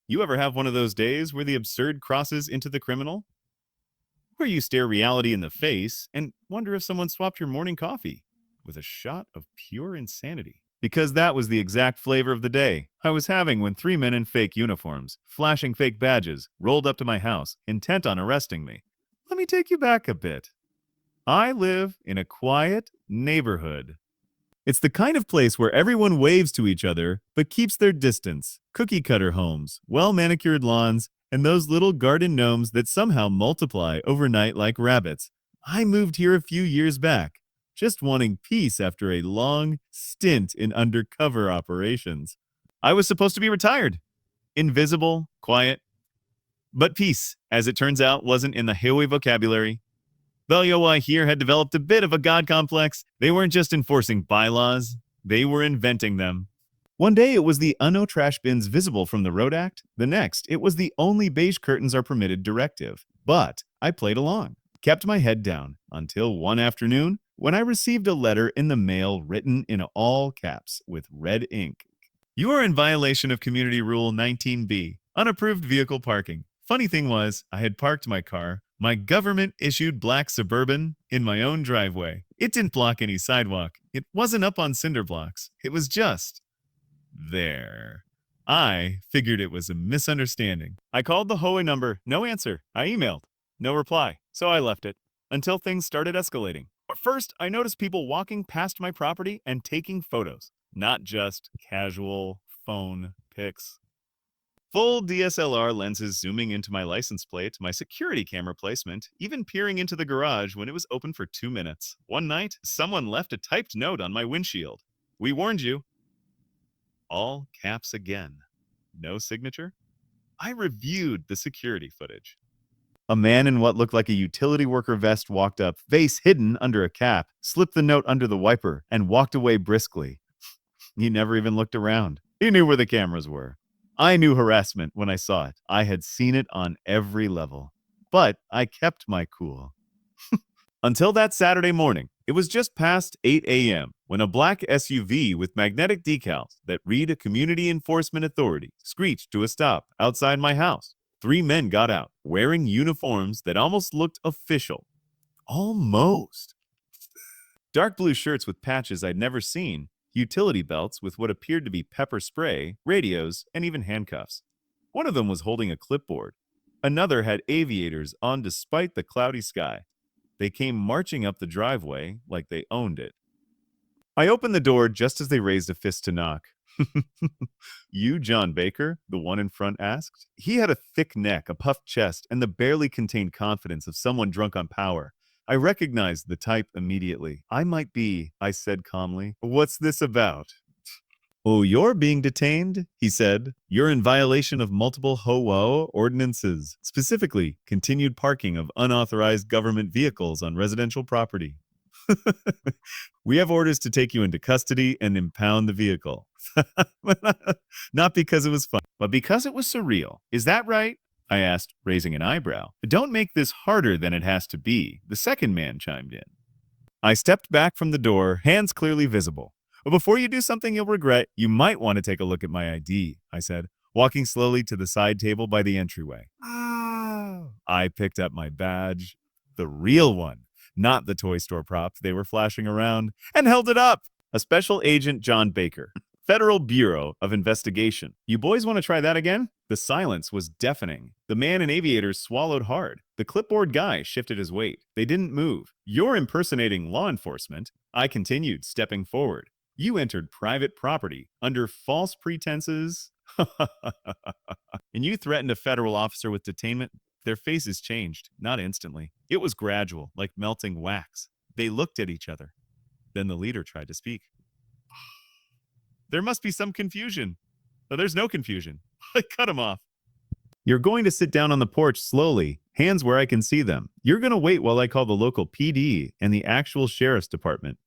You ever have one of those days where the absurd crosses into the criminal? Where you stare reality in the face and wonder if someone swapped your morning coffee with a shot of pure insanity? Because that was the exact flavor of the day I was having when three men in fake uniforms, flashing fake badges, rolled up to my house, intent on arresting me. Let me take you back a bit. I live in a quiet neighborhood. It's the kind of place where everyone waves to each other but keeps their distance. Cookie cutter homes, well manicured lawns, and those little garden gnomes that somehow multiply overnight like rabbits. I moved here a few years back, just wanting peace after a long stint in undercover operations. I was supposed to be retired, invisible, quiet, but peace, as it turns out, wasn't in the HOA vocabulary. The HOA here had developed a bit of a god complex. They weren't just enforcing bylaws, they were inventing them. One day it was the no trash bins visible from the Road Act. The next, it was the only beige curtains are permitted directive. But I played along, kept my head down, until one afternoon when I received a letter in the mail written in all caps with red ink. You are in violation of Community Rule 19B, unapproved vehicle parking. Funny thing was, I had parked my car, my government-issued black Suburban, in my own driveway. It didn't block any sidewalk. It wasn't up on cinder blocks. It was just there. I figured it was a misunderstanding. I called the HOA number. No answer. I emailed. No reply. So I left it until things started escalating. First, I noticed people walking past my property and taking photos, not just casual phone pics. Full DSLR lenses zooming into my license plate, my security camera placement, even peering into the garage when it was open for 2 minutes. One night, someone left a typed note on my windshield. We warned you. All caps again. No signature? I reviewed the security footage. A man in what looked like a utility worker vest walked up, face hidden under a cap, slipped the note under the wiper, and walked away briskly. He never even looked around. He knew where the cameras were. I knew harassment when I saw it. I had seen it on every level. But I kept my cool. Until that Saturday morning, it was just past 8 a.m. when a black SUV with magnetic decals that read a Community Enforcement Authority screeched to a stop outside my house. 3 men got out, wearing uniforms that almost looked official. Almost. Dark blue shirts with patches I'd never seen, utility belts with what appeared to be pepper spray, radios, and even handcuffs. One of them was holding a clipboard. Another had aviators on despite the cloudy sky. They came marching up the driveway like they owned it. I opened the door just as they raised a fist to knock. You, John Baker? The one in front asked. He had a thick neck, a puffed chest, and the barely contained confidence of someone drunk on power. I recognized the type immediately. I might be, I said calmly. What's this about? Oh, you're being detained, he said. You're in violation of multiple HOA ordinances, specifically continued parking of unauthorized government vehicles on residential property. We have orders to take you into custody and impound the vehicle. Not because it was fun, but because it was surreal. Is that right? I asked, raising an eyebrow. Don't make this harder than it has to be, the second man chimed in. I stepped back from the door, hands clearly visible. But before you do something you'll regret, you might want to take a look at my ID, I said, walking slowly to the side table by the entryway. I picked up my badge, the real one, not the toy store prop they were flashing around, and held it up. A Special Agent John Baker, Federal Bureau of Investigation. You boys want to try that again? The silence was deafening. The man in aviators swallowed hard. The clipboard guy shifted his weight. They didn't move. You're impersonating law enforcement. I continued, stepping forward. You entered private property under false pretenses. And you threatened a federal officer with detainment. Their faces changed, not instantly. It was gradual, like melting wax. They looked at each other. Then the leader tried to speak. There must be some confusion. No, there's no confusion. I cut him off. You're going to sit down on the porch slowly, hands where I can see them. You're going to wait while I call the local PD and the actual sheriff's department.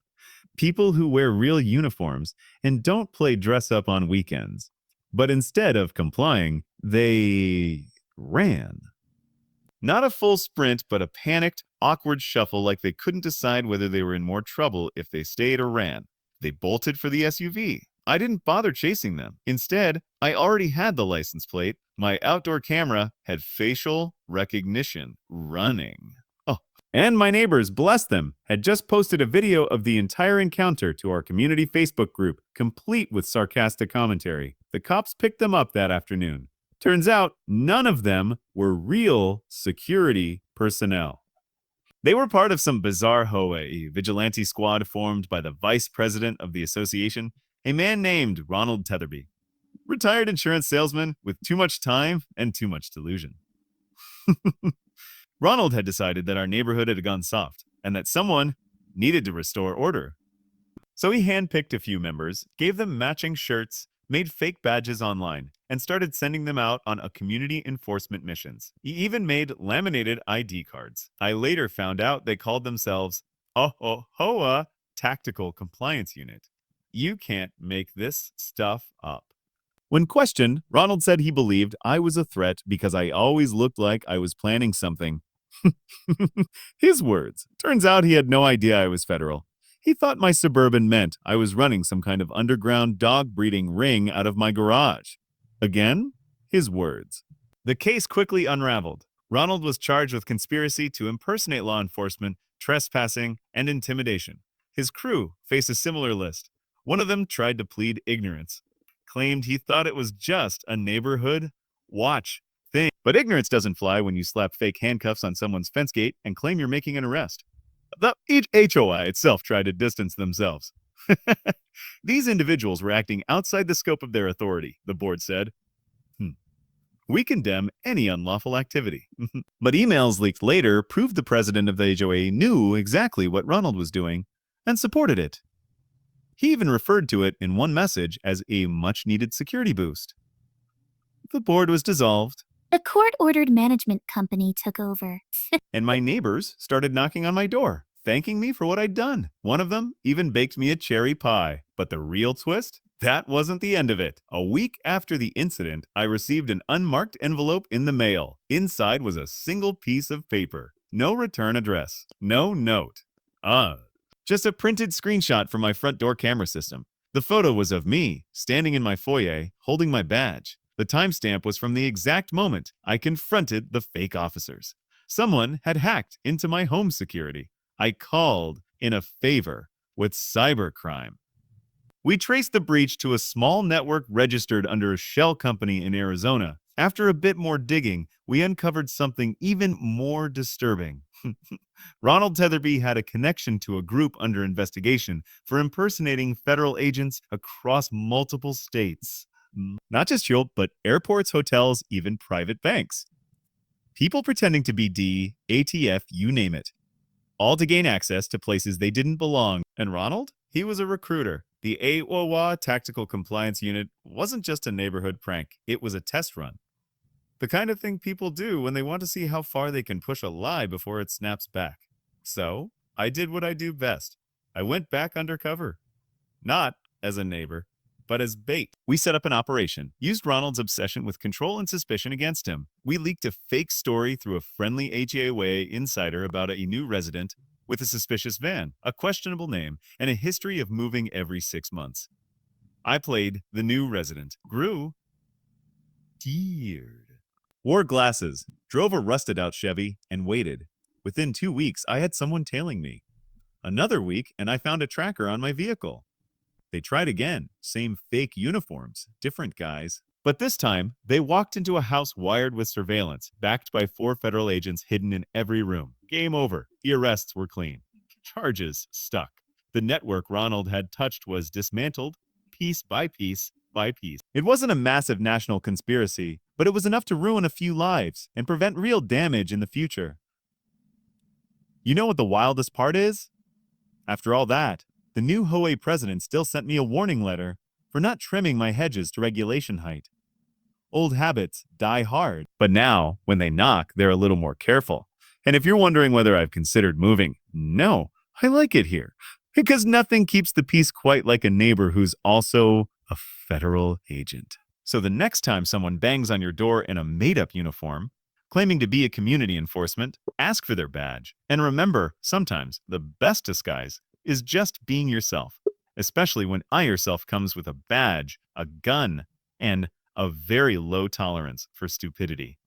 People who wear real uniforms and don't play dress up on weekends. But instead of complying, they ran. Not a full sprint, but a panicked, awkward shuffle like they couldn't decide whether they were in more trouble if they stayed or ran. They bolted for the SUV. I didn't bother chasing them. Instead, I already had the license plate, My outdoor camera had facial recognition running. Oh, and my neighbors, bless them, had just posted a video of the entire encounter to our community Facebook group, complete with sarcastic commentary. The cops picked them up that afternoon. Turns out, none of them were real security personnel. They were part of some bizarre HOA, a vigilante squad formed by the vice president of the association, a man named Ronald Tetherby. Retired insurance salesman with too much time and too much delusion. Ronald had decided that our neighborhood had gone soft and that someone needed to restore order. So he handpicked a few members, gave them matching shirts, made fake badges online, and started sending them out on community enforcement missions. He even made laminated ID cards. I later found out they called themselves HOA Tactical Compliance Unit. You can't make this stuff up. When questioned, Ronald said he believed I was a threat because I always looked like I was planning something. His words. Turns out he had no idea I was federal. He thought my Suburban meant I was running some kind of underground dog breeding ring out of my garage. Again, his words. The case quickly unraveled. Ronald was charged with conspiracy to impersonate law enforcement, trespassing, and intimidation. His crew faced a similar list. One of them tried to plead ignorance, claimed he thought it was just a neighborhood watch thing. But ignorance doesn't fly when you slap fake handcuffs on someone's fence gate and claim you're making an arrest. The HOA itself tried to distance themselves. These individuals were acting outside the scope of their authority, the board said. We condemn any unlawful activity. But emails leaked later proved the president of the HOA knew exactly what Ronald was doing and supported it. He even referred to it in one message as a much-needed security boost. The board was dissolved. A court-ordered management company took over. And my neighbors started knocking on my door, thanking me for what I'd done. One of them even baked me a cherry pie. But the real twist? That wasn't the end of it. A week after the incident, I received an unmarked envelope in the mail. Inside was a single piece of paper. No return address. No note. Just a printed screenshot from my front door camera system. The photo was of me, standing in my foyer, holding my badge. The timestamp was from the exact moment I confronted the fake officers. Someone had hacked into my home security. I called in a favor with cybercrime. We traced the breach to a small network registered under a shell company in Arizona. After a bit more digging, we uncovered something even more disturbing. Ronald Tetherby had a connection to a group under investigation for impersonating federal agents across multiple states. Not just HOA, but airports, hotels, even private banks. People pretending to be D, ATF, you name it. All to gain access to places they didn't belong. And Ronald? He was a recruiter. The HOA Tactical Compliance Unit wasn't just a neighborhood prank. It was a test run. The kind of thing people do when they want to see how far they can push a lie before it snaps back. So, I did what I do best. I went back undercover. Not as a neighbor, but as bait. We set up an operation, used Ronald's obsession with control and suspicion against him. We leaked a fake story through a friendly HOA insider about a new resident with a suspicious van, a questionable name, and a history of moving every 6 months. I played the new resident, grew geared, wore glasses, drove a rusted-out Chevy, and waited. Within 2 weeks, I had someone tailing me. Another week, and I found a tracker on my vehicle. They tried again, same fake uniforms, different guys. But this time, they walked into a house wired with surveillance, backed by 4 federal agents hidden in every room. Game over. The arrests were clean. Charges stuck. The network Ronald had touched was dismantled, piece by piece by piece. It wasn't a massive national conspiracy, but it was enough to ruin a few lives and prevent real damage in the future. You know what the wildest part is? After all that, the new HOA president still sent me a warning letter for not trimming my hedges to regulation height. Old habits die hard, but now, when they knock, they're a little more careful. And if you're wondering whether I've considered moving, no, I like it here. Because nothing keeps the peace quite like a neighbor who's also a federal agent. So the next time someone bangs on your door in a made-up uniform, claiming to be a community enforcement, ask for their badge. And remember, sometimes the best disguise is just being yourself, especially when I yourself comes with a badge, a gun, and a very low tolerance for stupidity.